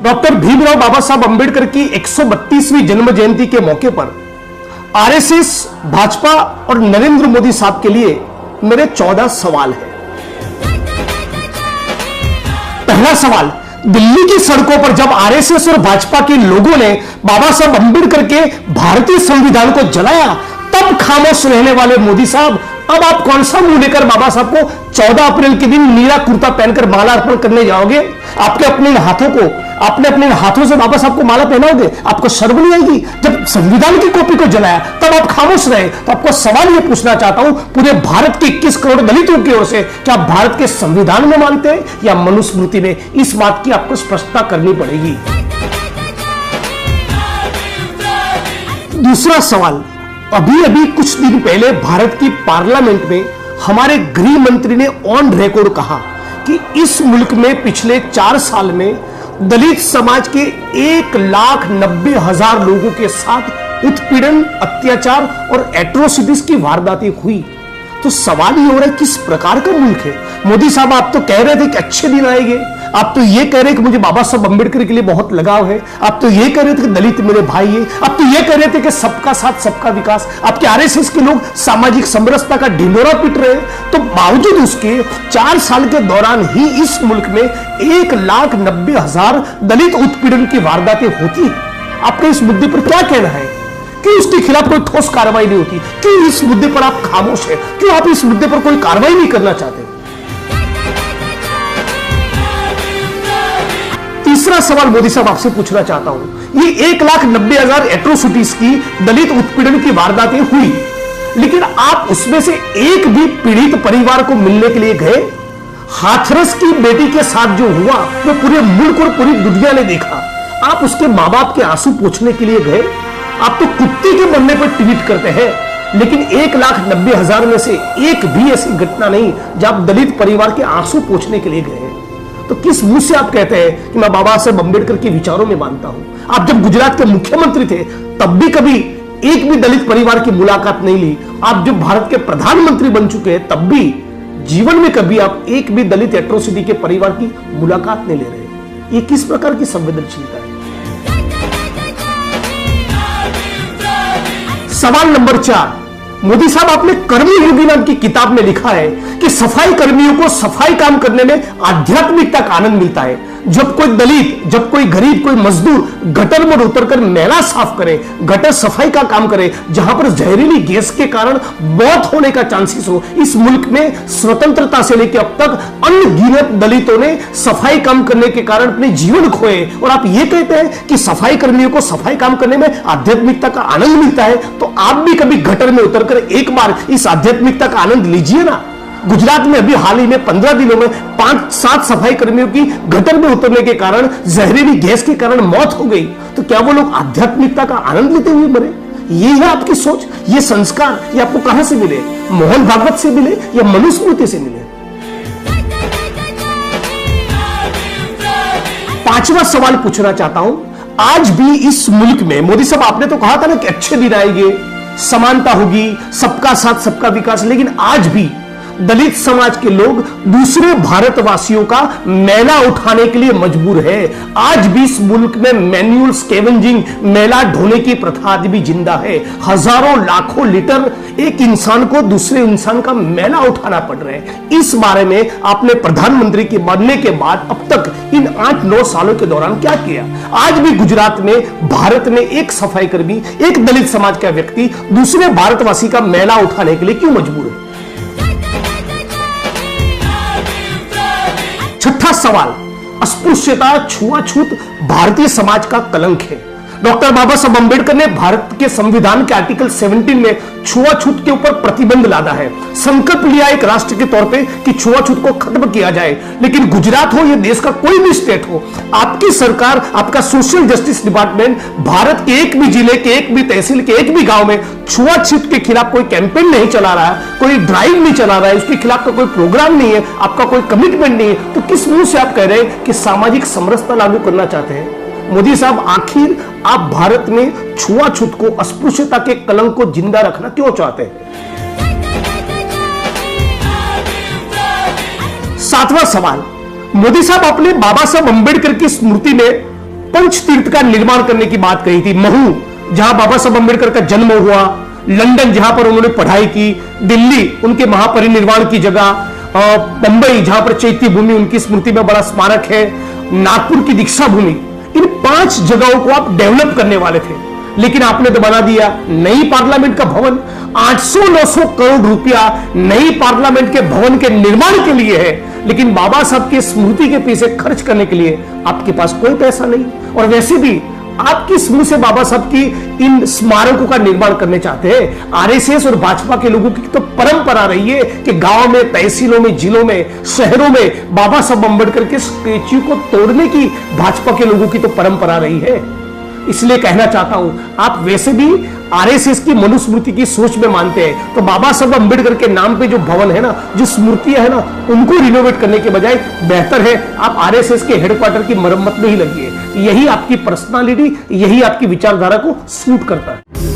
Doctor Bhimrao बाबा साहब अंबेडकर की 132वीं जन्म जयंती के मौके पर आरएसएस, भाजपा और नरेंद्र मोदी साहब के लिए मेरे 14 सवाल हैं। पहला सवाल, दिल्ली की सड़कों पर जब आरएसएस और भाजपा के लोगों ने बाबा साहब अंबेडकर के भारतीय संविधान को जलाया, तब खामोश रहने वाले मोदी साहब अब आप कौन सा मुंह लेकर बाबा साहब को 14 अप्रैल के दिन नीला कुर्ता पहनकर माला अर्पण करने जाओगे? आपने अपने हाथों से बाबा साहब को माला पहनाओगे? आपको शर्म नहीं आएगी? जब संविधान की कॉपी को जलाया तब आप खामोश रहे। तो आपको सवाल यह पूछना चाहता हूं, पूरे भारत के 21 करोड़ दलितों की ओर से, क्या आप भारत के संविधान में मानते हैं या मनुस्मृति में? इस बात की आपको स्पष्टता करनी पड़ेगी। दूसरा सवाल, अभी कुछ दिन पहले भारत की पार्लियामेंट में हमारे गृह मंत्री ने ऑन रिकॉर्ड कहा कि इस मुल्क में पिछले 4 साल में दलित समाज के 1,90,000 लोगों के साथ उत्पीड़न, अत्याचार और एट्रोसिटीज की वारदातें हुई। तो सवाल ये हो रहा है, किस प्रकार का मुल्क है? मोदी साहब, आप तो कह रहे थे कि अच्छे दिन आएंगे, आप तो ये कह रहे कि मुझे बाबा साहब अंबेडकर के लिए बहुत लगाव है, आप तो ये कह रहे थे कि दलित मेरे भाई है, आप तो ये कह रहे थे कि सबका साथ सबका विकास। आपके आरएसएस के लोग सामाजिक समरसता का ढिंढोरा पीट रहे हैं, तो बावजूद उसके 4 साल के दौरान ही इस मुल्क में 1,90,000 दलित उत्पीड़न की वारदातें होती है। आपका इस मुद्दे पर क्या कहना है? क्यों उसके खिलाफ कोई ठोस कार्रवाई नहीं होती? क्यों इस मुद्दे पर आप खामोश हैं? क्यों आप इस मुद्दे पर कोई कार्रवाई नहीं करना चाहते? तीसरा सवाल मोदी साहब आपसे पूछना चाहता हूं, ये 1,90,000 एट्रोसिटीज की दलित उत्पीड़न की वारदातें हुई, लेकिन आप उसमें से एक भी पीड़ित परिवार को मिलने के लिए गए? हाथरस की बेटी के साथ जो हुआ वो पूरे मुल्क और पूरी दुनिया ने देखा। आप उसके मां बाप के आंसू पोंछने के लिए गए? आप तो कुत्ते के मरने पर ट्वीट करते हैं, लेकिन 1,90,000 में से एक भी ऐसी घटना नहीं जब आप दलित परिवार के आंसू पोंछने के लिए गए। तो किस मुंह से आप कहते हैं कि मैं बाबा साहब अंबेडकर के विचारों में मानता हूं? आप जब गुजरात के मुख्यमंत्री थे तब भी कभी एक भी दलित परिवार की मुलाकात नहीं ली। आप जब भारत के प्रधानमंत्री बन चुके हैं तब भी जीवन में कभी आप एक भी दलित एट्रोसिटी के परिवार की मुलाकात नहीं ले रहे। ये किस प्रकार की संवेदनशीलता है? सवाल नंबर 4, मोदी साहब, आपने कर्मयोगी नाम की किताब में लिखा है कि सफाई कर्मियों को सफाई काम करने में आध्यात्मिकता का आनंद मिलता है। जब कोई दलित, जब कोई गरीब, कोई मजदूर गटर में उतरकर मैला साफ करे, गटर सफाई का काम करे, जहां पर जहरीली गैस के कारण मौत होने का चांसेस हो, इस मुल्क में स्वतंत्रता से लेकर अब तक अनगिनत दलितों ने सफाई काम करने के कारण अपने जीवन खोए, और आप ये कहते हैं कि सफाई कर्मियों को सफाई काम करने में आध्यात्मिकता का आनंद मिलता है? तो आप भी कभी गटर में उतरकर एक बार इस आध्यात्मिकता का आनंद लीजिए ना। गुजरात में अभी हाल ही में 15 दिनों में 5-7 सफाई कर्मियों की गटर में उतरने के कारण, जहरीली गैस के कारण मौत हो गई। तो क्या वो लोग आध्यात्मिकता का आनंद लेते हुए मरे? ये है आपकी सोच, ये संस्कार, ये आपको कहां से मिले? मोहन भागवत से मिले या मनुस्मृति से मिले? 5वां सवाल पूछना चाहता हूं, आज भी इस मुल्क में, मोदी साहब आपने तो कहा था ना कि अच्छे दिन आएंगे, समानता होगी, सबका साथ सबका विकास, लेकिन आज भी दलित समाज के लोग दूसरे भारतवासियों का मैला उठाने के लिए मजबूर है। आज भी इस मुल्क में मैन्युअल स्कैवेंजिंग, मैला ढोने की प्रथा आज भी जिंदा है। हजारों लाखों लीटर एक इंसान को दूसरे इंसान का मैला उठाना पड़ रहा है। इस बारे में आपने प्रधानमंत्री के बनने के बाद अब तक इन 8-9 सालों के दौरान क्या किया? आज भी गुजरात में, भारत में एक सफाई कर्मी, एक दलित समाज का व्यक्ति दूसरे भारतवासी का मैला उठाने के लिए क्यों मजबूर है? 6ठा सवाल, अस्पृश्यता, छुआछूत भारतीय समाज का कलंक है। डॉक्टर बाबा साहब अंबेडकर ने भारत के संविधान के आर्टिकल 17 में छुआछूत के ऊपर प्रतिबंध लादा है। संकल्प लिया एक राष्ट्र के तौर पे कि छुआछूत को खत्म किया जाए, लेकिन गुजरात हो या देश का कोई भी स्टेट हो, आपकी सरकार, आपका सोशल जस्टिस डिपार्टमेंट भारत के एक भी जिले के, एक भी तहसील के, एक भी गांव में छुआछूत के खिलाफ कोई कैंपेन नहीं चला रहा है, कोई ड्राइव नहीं चला रहा है, उसके खिलाफ का कोई प्रोग्राम नहीं है, आपका कोई कमिटमेंट नहीं है। तो किस मुंह से आप कह रहे हैं कि सामाजिक समरसता लागू करना चाहते हैं? मोदी साहब, आखिर आप भारत में छुआछूत को, अस्पृश्यता के कलंक को जिंदा रखना क्यों चाहते हैं? 7वां सवाल, मोदी साहब, आपने बाबा साहब अंबेडकर की स्मृति में पंच तीर्थ का निर्माण करने की बात कही थी। महू, जहां बाबा साहब अंबेडकर का जन्म हुआ, लंदन जहां पर उन्होंने पढ़ाई की, दिल्ली उनके महापरिनिर्वाण की जगह, बंबई जहां पर चैत्य भूमि उनकी स्मृति में बड़ा स्मारक है, नागपुर की दीक्षा भूमि, इन 5 जगहों को आप डेवलप करने वाले थे, लेकिन आपने तो बना दिया नई पार्लियामेंट का भवन। 800-900 करोड़ रुपया नई पार्लियामेंट के भवन के निर्माण के लिए है, लेकिन बाबा साहब की स्मृति के पीछे खर्च करने के लिए आपके पास कोई पैसा नहीं। और वैसे भी आप किस मुंह से बाबा साहब की इन स्मारकों का निर्माण करने चाहते हैं? आरएसएस और भाजपा के लोगों की तो परंपरा रही है कि गांव में, तहसीलों में, जिलों में, शहरों में बाबा साहब अंबेडकर के स्टैच्यू को तोड़ने की भाजपा के लोगों की तो परंपरा रही है। इसलिए कहना चाहता हूं, आप वैसे भी आरएसएस की मनुस्मृति की सोच में मानते हैं, तो बाबा साहब अंबेडकर के नाम पे जो भवन है ना, जो स्मृतियां है ना, उनको रिनोवेट करने के बजाय बेहतर है आप आरएसएस के हेडक्वार्टर की मरम्मत में ही लगिए। यही आपकी पर्सनालिटी, यही आपकी विचारधारा को सूट करता है।